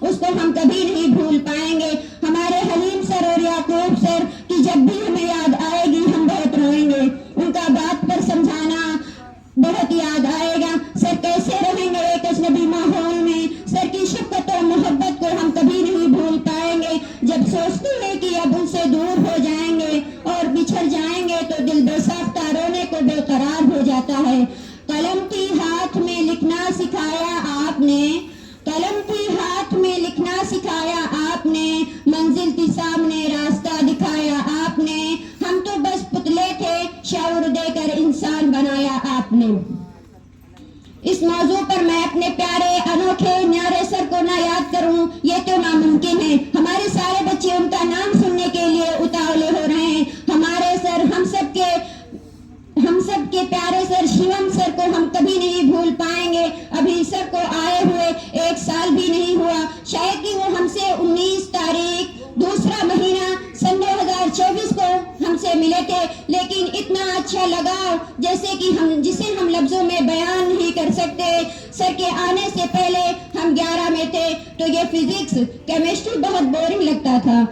اس کو ہم کبھی نہیں بھول پائیں گے. ہمارے حلیم سر اور یعقوب سر کی جب بھی ہمیں یاد آئے گی ہم بہت روئیں گے. ان کا بات پر سمجھانا بہت یاد آئے گا. سر کیسے رہیں گے ایک اجنبی ماحول میں. سر کی شفقت اور محبت کو ہم کبھی نہیں بھول پائیں گے. جب سوچتے ہیں کہ اب ان سے دور ہو جائیں گے اور بچھڑ جائیں گے تو دل بے ساختہ رونے کو بے قرار ہو جاتا ہے. قلم کی ہاتھ میں لکھنا سکھایا آپ نے, قلم کی ہاتھ میں لکھنا سکھایا آپ نے, منزل کی سامنے راستہ دکھایا آپ نے. ہم تو بس پتلے تھے, شعور دے کر انسان بنایا آپ نے. اس موضوع پر میں اپنے پیارے انوکھے نیارے سر کو نہ یاد کروں یہ تو ناممکن ہے. ہمارے سارے بچے ان کا نام سننے کے لیے اتاولے ہو رہے ہیں. ہمارے سر ہم سب کے پیارے سر شیوم سر کو ہم کبھی نہیں بھول پائیں گے. ابھی سر کو آئے ہوئے 1 سال بھی نہیں ہوا. شاید کہ وہ ہم سے 19 تاریخ دوسرا مہینہ سن 2024 کو ہم سے ملے تھے, لیکن اتنا اچھا لگا جسے ہم لفظوں میں بیان نہیں کر سکتے. سر کے آنے سے پہلے ہم 11 میں تھے تو یہ فزکس کیمسٹری بہت بورنگ لگتا تھا.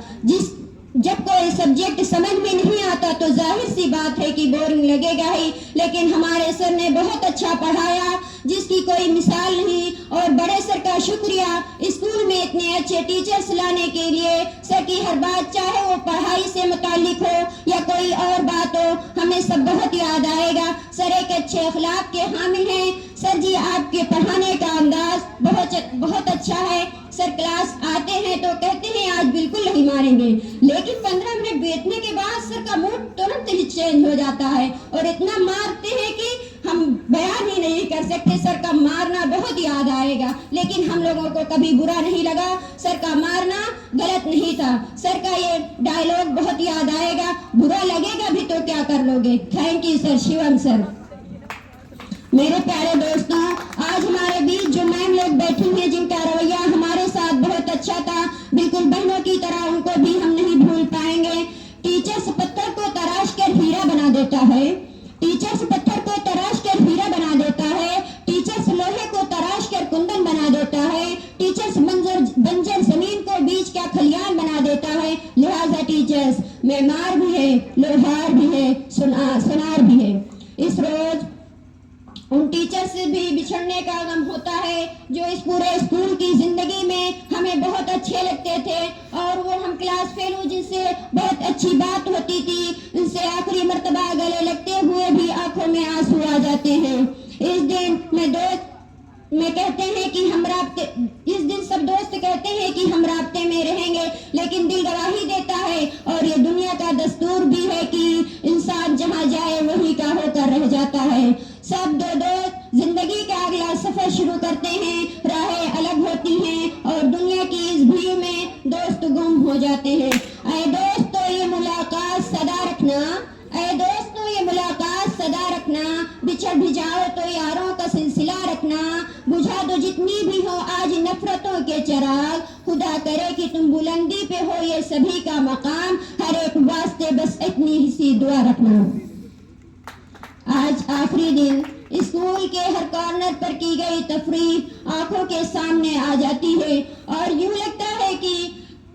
جب کوئی سبجیکٹ سمجھ میں نہیں آتا تو ظاہر سی بات ہے کہ بورنگ لگے گا ہی, لیکن ہمارے سر نے بہت اچھا پڑھایا جس کی کوئی مثال نہیں. اور بڑے سر کا شکریہ اسکول میں اتنے اچھے ٹیچرز لانے کے لیے. سر کی ہر بات چاہے وہ پڑھائی سے متعلق ہو یا کوئی اور بات ہو ہمیں سب بہت یاد آئے گا. سر ایک اچھے اخلاق کے حامل ہیں. سر جی آپ کے پڑھانے کا انداز بہت اچھا ہے. سر کلاس آتے ہیں تو کہتے ہیں آج بالکل نہیں ماریں گے, لیکن 15 منٹ بیٹھنے کے بعد سر کا موڈ ترنت ہی چینج ہو جاتا ہے اور اتنا مارتے ہیں کہ ہم بیان ہی نہیں کر سکتے. سر کا مارنا بہت یاد آئے گا, لیکن ہم لوگوں کو کبھی برا نہیں لگا. سر کا مارنا غلط نہیں تھا. سر کا یہ ڈائیلاگ بہت یاد آئے گا, برا لگے گا بھی تو کیا کر لو گے. تھینک یو سر, شیوم سر. میرے پیارے دوستوں, آج ہمارے بیچ جو میم لوگ بیٹھی ہیں جن کا رویہ ہمارے ساتھ بہت اچھا تھا, بالکل بہنوں کی طرح, ان کو بھی ہم نہیں بھول پائیں گے. ٹیچرز پتھر کو تراش کر ہیرا بنا دیتا ہے, ٹیچرز پتھر کو تراش کر ہیرا بنا دیتا ہے, ٹیچرز لوہے کو تراش کر کندن بنا دیتا ہے, ٹیچرز بنجر زمین کو بیچ کا کھلیان بنا دیتا ہے. لہذا ٹیچرز معمار بھی ہے, لوہار بھی ہے, سنار بھی ہے. اس روز ان ٹیچر سے بھی بچھڑنے کا غم ہوتا ہے جو اس پورے اسکول کی زندگی میں ہمیں بہت اچھے لگتے تھے, اور وہ ہم کلاس فیلو جن سے بہت اچھی بات ہوتی تھی, ان سے آخری مرتبہ گلے لگتے ہوئے بھی آنکھوں میں آنسو آ جاتے ہیں. اس دن میں کہتے ہیں کہ اس دن سب دوست کہتے ہیں کہ ہم رابطے میں رہیں گے, لیکن دل گواہی دیتا ہے اور یہ دنیا کا دستور بھی ہے کہ انسان جہاں جائے وہی کا ہو کر رہ جاتا ہے. سب دو دوست زندگی کا اگلا سفر شروع کرتے ہیں, راہیں الگ ہوتی ہیں اور دنیا کی اس بھیڑ میں دوست گم ہو جاتے ہیں. اے دوستو یہ ملاقات صدا رکھنا, اے دوستو یہ ملاقات صدا رکھنا, بچھڑ بھی جاؤ تو یاروں کا سلسلہ رکھنا, بجھا دو جتنی بھی ہو آج نفرتوں کے چراغ, خدا کرے کہ تم بلندی پہ ہو یہ سبھی کا مقام, ہر ایک واسطے بس اتنی ہی سی دعا رکھنا. آج آخری دن اسکول کے ہر کارنر پر کی گئی تفریح آنکھوں کے سامنے آ جاتی ہے اور یوں لگتا ہے کہ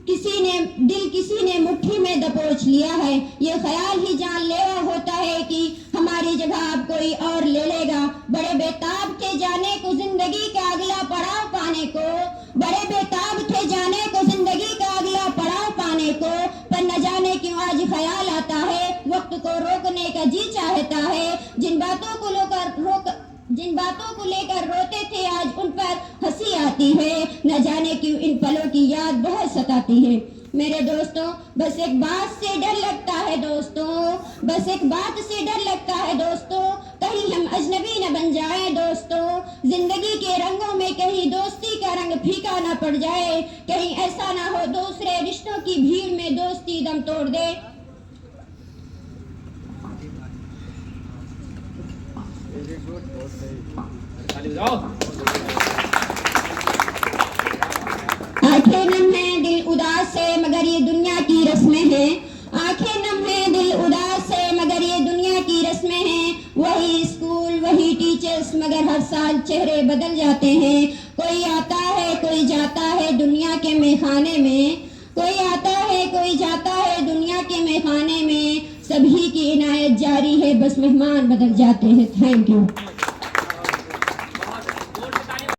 کسی نے مٹھی میں دبوچ لیا ہے. یہ خیال ہی جان لیوا ہوتا ہے کہ ہماری جگہ اب کوئی اور لے لے گا. بڑے بےتاب تھے جانے کو زندگی کا اگلا پڑاؤ پانے کو, بڑے بےتاب تھے جانے کو زندگی کا اگلا پڑاؤ پانے کو, پر نہ جانے کیوں آج خیال آتا ہے, وقت کو روکنے کا جی چاہتا ہے. جن باتوں کو لے کر روتے تھے آج ان پر ہنسی آتی ہے, نہ جانے کیوں ان پلوں کی یاد بہت ستاتی ہے. میرے دوستوں, بس ایک بات سے ڈر لگتا ہے دوستوں, بس ایک بات سے ڈر لگتا ہے دوستوں, کہیں ہم اجنبی نہ بن جائیں دوستوں, زندگی کے رنگوں میں کہیں دوستی کا رنگ پھیکا نہ پڑ جائے, کہیں ایسا نہ ہو دوسرے رشتوں کی بھیڑ میں دوستی دم توڑ دے. آنکھیں نم ہیں دل اداس ہے مگر یہ دنیا کی رسمیں ہیں, آنکھیں نم ہیں دل اداس ہے مگر یہ دنیا کی رسمیں ہیں. وہی اسکول وہی ٹیچرز مگر ہر سال چہرے بدل جاتے ہیں, کوئی کوئی آتا ہے کوئی جاتا ہے دنیا کے میخانے میں، کوئی آتا ہے کوئی جاتا ہے دنیا کے میخانے میں، سبھی کی عنایت جاری ہے، بس مہمان بدل جاتے ہیں. Thank you.